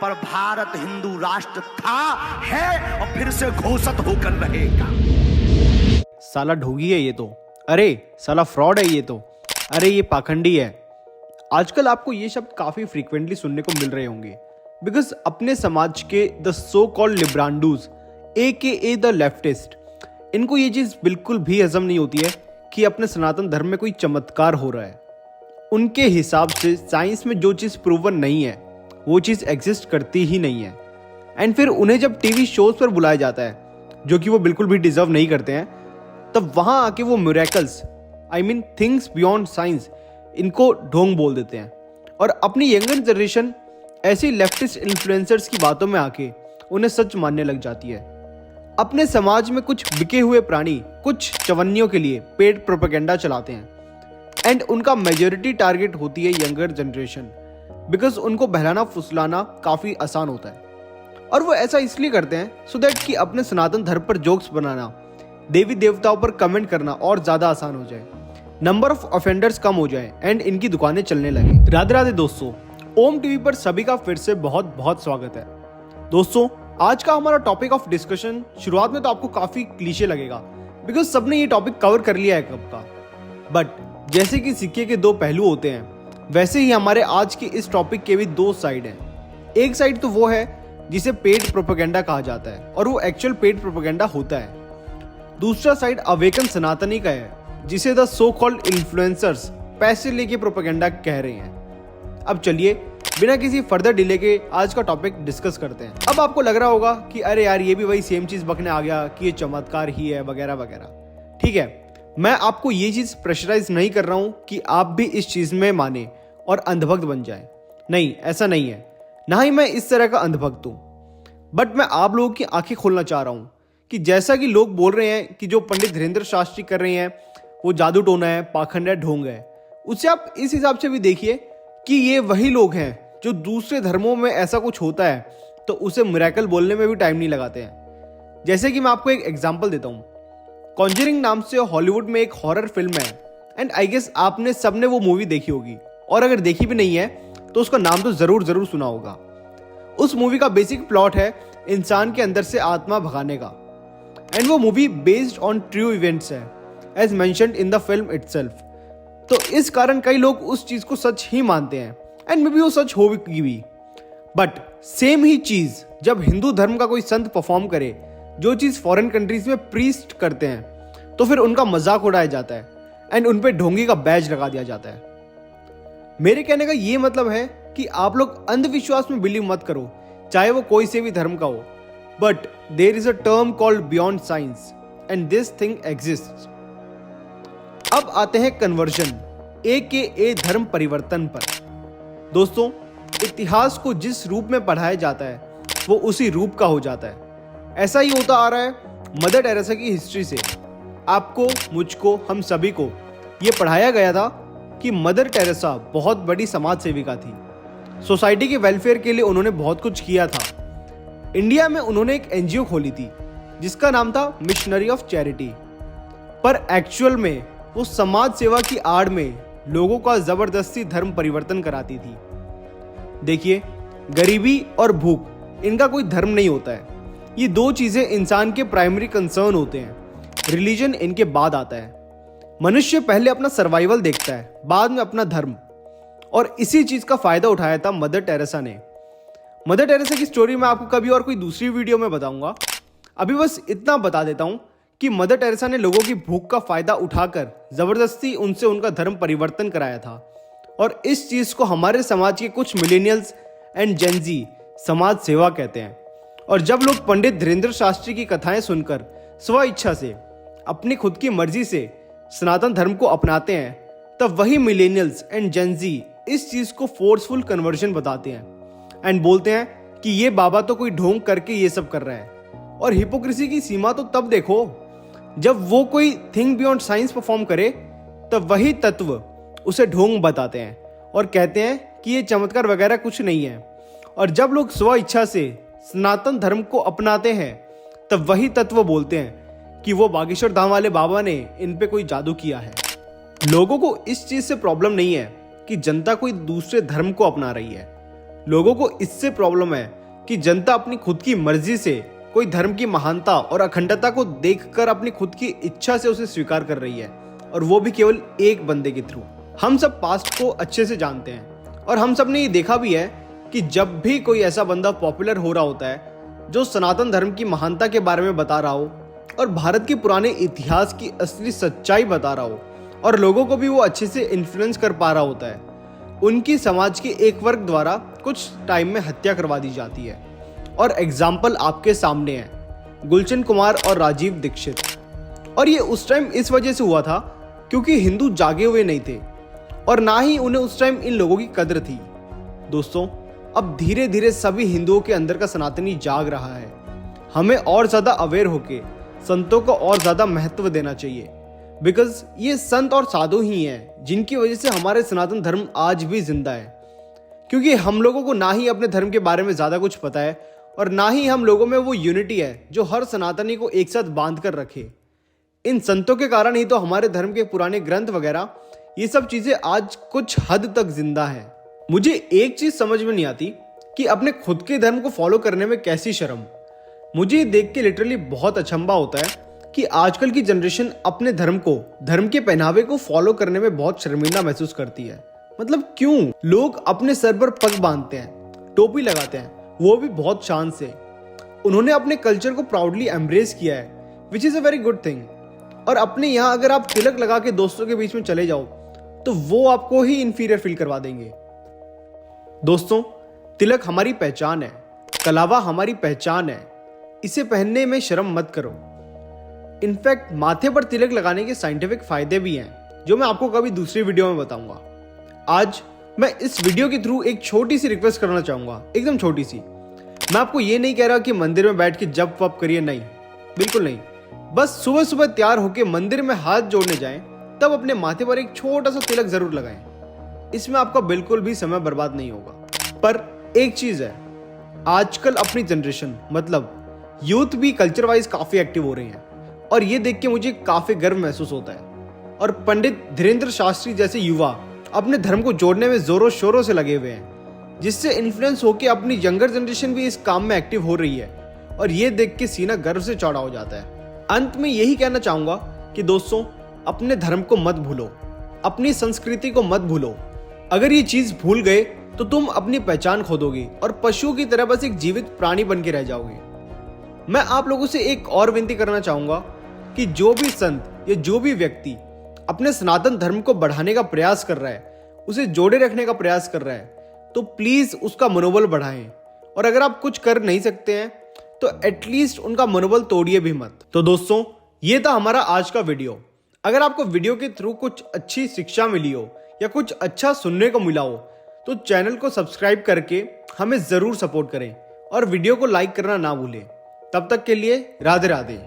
पर भारत हिंदू राष्ट्र था, है और फिर से घोषित होकर रहेगा। साला ढोंगी है ये तो, अरे साला फ्रॉड है ये तो, अरे ये पाखंडी है। आजकल आपको ये शब्द काफी फ्रीक्वेंटली सुनने को मिल रहे होंगे बिकॉज अपने समाज के द सो कॉल्ड लिब्रांडूज AKA द लेफ्टिस्ट, इनको ये चीज बिल्कुल भी हजम नहीं होती है कि अपने सनातन धर्म में कोई चमत्कार हो रहा है। उनके हिसाब से साइंस में जो चीज प्रूवन नहीं है वो चीज एग्जिस्ट करती ही नहीं है। एंड फिर उन्हें जब टीवी शोज पर बुलाया जाता है, जो कि वो बिल्कुल भी डिजर्व नहीं करते हैं, तब वहां आके वो miracles, I mean things beyond science, इनको ढोंग बोल देते हैं। और अपनी यंगर जनरेशन ऐसी लेफ्टिस्ट इन्फ्लुएंसर्स की बातों में आके उन्हें सच मानने लग जाती है। अपने समाज में कुछ बिके हुए प्राणी कुछ चवन्नियों के लिए पेड प्रोपेगेंडा चलाते हैं एंड उनका मेजॉरिटी टारगेट होती है यंगर जनरेशन बिकॉज उनको बहलाना फुसलाना काफी आसान होता है। और वो ऐसा इसलिए करते हैं सो दैट कि अपने सनातन धर्म पर जोक्स बनाना, देवी देवताओं पर कमेंट करना और ज्यादा आसान हो जाए, नंबर ऑफ ऑफेंडर्स कम हो जाए एंड इनकी दुकानें चलने लगे। राधे राधे दोस्तों, ओम टीवी पर सभी का फिर से बहुत बहुत स्वागत है। दोस्तों, आज का हमारा टॉपिक ऑफ डिस्कशन शुरुआत में तो आपको काफी क्लीशे लगेगा बिकॉज सबने ये टॉपिक कवर कर लिया है कब का, बट जैसे कि सिक्के के दो पहलू होते हैं वैसे ही हमारे आज के इस टॉपिक के भी दो साइड हैं। एक साइड तो वो है जिसे पेड प्रोपेगेंडा कहा जाता है और वो एक्चुअल पेड प्रोपेगेंडा होता है। दूसरा साइड अवेकन सनातनी का है जिसे द सो कॉल्ड इन्फ्लुएंसर्स पैसे लेके प्रोपेगेंडा कह रहे हैं। अब चलिए बिना किसी फर्दर डिले के आज का टॉपिक डिस्कस करते हैं। अब आपको लग रहा होगा कि अरे यार ये भी वही सेम चीज बकने आ गया कि ये चमत्कार ही है वगैरह वगैरह। ठीक है, मैं आपको ये चीज प्रेशराइज नहीं कर रहा हूं कि आप भी इस चीज में माने और अंधभक्त बन जाएं। नहीं, ऐसा नहीं है, ना ही मैं इस तरह का अंधभक्त हूं। बट मैं आप लोगों की आंखें खोलना चाह रहा हूं कि जैसा कि लोग बोल रहे हैं कि जो पंडित धीरेन्द्र शास्त्री कर रहे हैं वो जादू टोना है, पाखंड है, ढोंग है, उससे आप इस हिसाब से भी देखिए कि ये वही लोग हैं जो दूसरे धर्मों में ऐसा कुछ होता है तो उसे मिरेकल बोलने में भी टाइम नहीं लगाते हैं। जैसे कि मैं आपको एक एग्जांपल देता हूं। कॉन्जरिंग नाम से हॉलीवुड में एक हॉरर फिल्म है एंड आई गेस आपने सबने वो मूवी देखी होगी, और अगर देखी भी नहीं है तो उसका नाम तो जरूर सुना होगा। उस मूवी का बेसिक प्लॉट है इंसान के अंदर से आत्मा भगाने का एंड वो movie based on true events है as mentioned in the film itself. तो इस कारण कई लोग उस चीज को सच ही मानते हैं एंड मे बी वो सच होगी भी। बट सेम ही चीज जब हिंदू धर्म का कोई संत परफॉर्म करे जो चीज फॉरेन कंट्रीज में प्रीस्ट करते हैं तो फिर उनका मजाक उड़ाया जाता है एंड उन पे ढोंगी का बैज लगा दिया जाता है। मेरे कहने का ये मतलब है कि आप लोग अंधविश्वास में बिलीव मत करो, चाहे वो कोई से भी धर्म का हो, but there is a term called beyond science and this thing exists. अब आते हैं कन्वर्जन AKA धर्म परिवर्तन पर। दोस्तों, इतिहास को जिस रूप में पढ़ाया जाता है वो उसी रूप का हो जाता है। ऐसा ही होता आ रहा है मदर टेरेसा की हिस्ट्री से। आपको, मुझको, हम सभी को ये पढ़ाया गया था कि मदर टेरेसा बहुत बड़ी समाज सेविका थी। सोसाइटी के वेलफेयर के लिए उन्होंने बहुत कुछ किया था। इंडिया में उन्होंने एक NGO खोली थी जिसका नाम था मिशनरी ऑफ चैरिटी, पर एक्चुअल में वो समाज सेवा की आड़ में लोगों का जबरदस्ती धर्म परिवर्तन कराती थी। देखिए, गरीबी और भूख इनका कोई धर्म नहीं होता है। ये दो चीजें इंसान के प्राइमरी कंसर्न होते हैं, रिलीजन इनके बाद आता है। मनुष्य पहले अपना सर्वाइवल देखता है, बाद में अपना धर्म, और इसी चीज का फायदा उठाया था मदर टेरेसा ने। मदर टेरेसा की स्टोरी मैं आपको कभी और कोई दूसरी वीडियो में बताऊंगा। अभी बस इतना बता देता हूं कि मदर टेरेसा ने लोगों की भूख का फायदा उठाकर जबरदस्ती उनसे उनका धर्म परिवर्तन कराया था, और इस चीज को हमारे समाज के कुछ मिलेनियल्स एंड जेनजी समाज सेवा कहते हैं। और जब लोग पंडित धीरेन्द्र शास्त्री की कथाएं सुनकर स्व इच्छा से, अपनी खुद की मर्जी से सनातन धर्म को अपनाते हैं, तब वही मिलेनियल्स एंड जेनजी इस चीज को फोर्सफुल कन्वर्जन बताते हैं एंड बोलते हैं कि ये बाबा तो कोई ढोंग करके ये सब कर रहा है। और हिपोक्रेसी की सीमा तो तब देखो जब वो कोई थिंग बियॉन्ड साइंस परफॉर्म करे, तब वही तत्व उसे ढोंग बताते हैं और कहते हैं कि ये चमत्कार वगैरह कुछ नहीं है। और जब लोग स्व इच्छा से सनातन धर्म को अपनाते हैं तब वही तत्व बोलते हैं कि वो बागेश्वर धाम वाले बाबा ने इन पे कोई जादू किया है। लोगों को इस चीज से प्रॉब्लम नहीं है कि जनता कोई दूसरे धर्म को अपना रही है, लोगों को इससे प्रॉब्लम है कि जनता अपनी खुद की मर्जी से कोई धर्म की महानता और अखंडता को देखकर अपनी खुद की इच्छा से उसे स्वीकार कर रही है, और वो भी केवल एक बंदे के थ्रू। हम सब पास्ट को अच्छे से जानते हैं और हम सब ने ये देखा भी है कि जब भी कोई ऐसा बंदा पॉपुलर हो रहा होता है जो सनातन धर्म की महानता के बारे में बता रहा हो और भारत के पुराने इतिहास की असली सच्चाई बता रहा हो और लोगों को भी वो अच्छे से इन्फ्लुएंस कर पा रहा होता है, उनकी समाज के एक वर्ग द्वारा कुछ टाइम में हत्या करवा दी जाती है। और एग्जाम्पल आपके सामने है, गुलशन कुमार और राजीव दीक्षित। और ये उस टाइम इस वजह से हुआ था क्योंकि हिंदू जागे हुए नहीं थे और ना ही उन्हें उस टाइम इन लोगों की कद्र थी। दोस्तों, अब धीरे धीरे सभी हिंदुओं के अंदर का सनातनी जाग रहा है। हमें और ज्यादा अवेयर होके संतों को और ज्यादा महत्व देना चाहिए, बिकॉज ये संत और साधु ही हैं जिनकी वजह से हमारे सनातन धर्म आज भी जिंदा है। क्योंकि हम लोगों को ना ही अपने धर्म के बारे में ज्यादा कुछ पता है और ना ही हम लोगों में वो यूनिटी है जो हर सनातनी को एक साथ बांध कर रखे। इन संतों के कारण ही तो हमारे धर्म के पुराने ग्रंथ वगैरह ये सब चीजें आज कुछ हद तक जिंदा है। मुझे एक चीज समझ में नहीं आती कि अपने खुद के धर्म को फॉलो करने में कैसी शर्म। मुझे ये देख के लिटरली बहुत अचंभा होता है कि आजकल की जनरेशन अपने धर्म को, धर्म के पहनावे को फॉलो करने में बहुत शर्मिंदा महसूस करती है। मतलब क्यों? लोग अपने सर पर पग बांधते हैं, टोपी लगाते हैं, वो भी बहुत शान से। उन्होंने अपने कल्चर को प्राउडली एम्ब्रेस किया है, which is a very good thing. और अपने यहाँ अगर आप तिलक लगा के दोस्तों के बीच में चले जाओ तो वो आपको ही इन्फीरियर फील करवा देंगे। दोस्तों, तिलक हमारी पहचान है, कलावा हमारी पहचान है, इसे पहनने में शर्म मत करो। इनफैक्ट माथे पर तिलक लगाने के साइंटिफिक फायदे भी हैं जो मैं आपको कभी दूसरी वीडियो में बताऊंगा। आज मैं इस वीडियो के थ्रू एक छोटी सी रिक्वेस्ट करना चाहूंगा, एकदम छोटी सी। मैं आपको ये नहीं कह रहा कि मंदिर में बैठ के जप वप करिए, नहीं, बिल्कुल नहीं। बस सुबह सुबह तैयार होकर मंदिर में हाथ जोड़ने जाएं, तब अपने माथे पर एक छोटा सा तिलक जरूर लगाएं। इसमें आपका बिल्कुल भी समय बर्बाद नहीं होगा। पर एक चीज है, आजकल अपनी जनरेशन मतलब यूथ भी कल्चर वाइज काफी एक्टिव हो रही है और ये देख के मुझे काफी गर्व महसूस होता है। और पंडित धीरेन्द्र शास्त्री जैसे युवा अपने धर्म को जोड़ने में जोरों शोरों से लगे हुए हैं, जिससे इन्फ्लुएंस होकर अपनी यंगर जनरेशन भी इस काम में एक्टिव हो रही है और ये देख के सीना गर्व से चौड़ा हो जाता है। अंत में यही कहना चाहूंगा कि दोस्तों, अपने धर्म को मत भूलो, अपनी संस्कृति को मत भूलो। अगर ये चीज भूल गए तो तुम अपनी पहचान खो दोगे और पशुओं की तरह बस एक जीवित प्राणी बन के रह जाओगे। मैं आप लोगों से एक और विनती करना चाहूंगा कि जो भी संत या जो भी व्यक्ति अपने सनातन धर्म को बढ़ाने का प्रयास कर रहा है, उसे जोड़े रखने का प्रयास कर रहा है, तो प्लीज उसका मनोबल बढ़ाएं। और अगर आप कुछ कर नहीं सकते हैं तो एटलीस्ट उनका मनोबल तोड़िए भी मत। तो दोस्तों, ये था हमारा आज का वीडियो। अगर आपको वीडियो के थ्रू कुछ अच्छी शिक्षा मिली हो या कुछ अच्छा सुनने को मिला हो तो चैनल को सब्सक्राइब करके हमें जरूर सपोर्ट करें और वीडियो को लाइक करना ना भूलें। तब तक के लिए राधे राधे।